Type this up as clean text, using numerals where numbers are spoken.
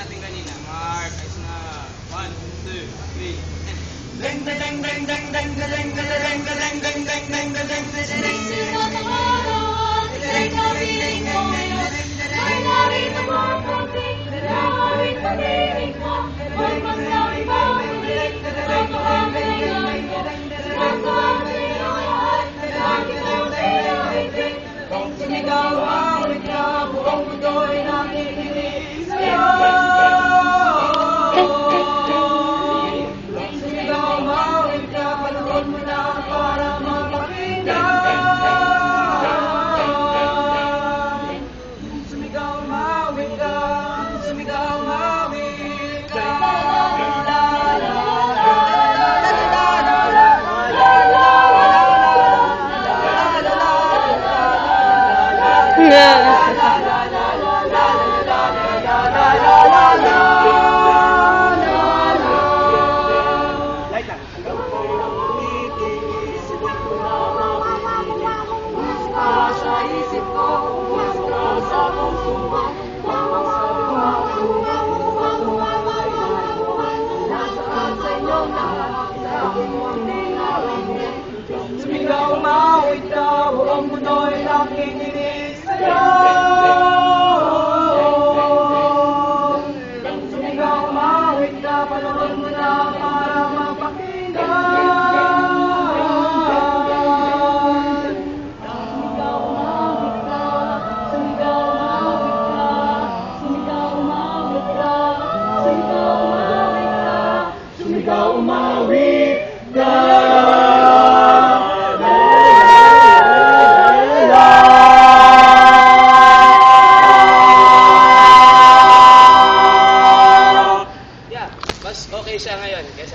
natin kanina. Mark, ayos na. 1, 2, 3, and... Deng deng deng deng deng deng deng deng deng deng deng deng deng deng deng deng. Sila ng araw, sila'y napiling mo ngayon. Ay narito mo ang konting, narito ang tinig mo. Huwag magsabi pa ulit, napakahangin ngayon mo. Napakahangin ngayon, lagi mo sinawitin. Kung sumigaw awit ka, buong mundo'y nakikinig sa'yo. Kung sumigaw awit ka, panahon mo na para mapakinggan. Sumigaw awit ka, sumigaw awit ka. Sa isip ko, sa puso ko, nasaan sa inyong lahat, sa aking munting narinig. Sumigaw umawit ka, buong mundo'y nakikinig sa'yo. Sumigaw umawit ka, panahon mo na para mapakinggan. Sumigaw umawit ka. Yeah, mas okay siya ngayon.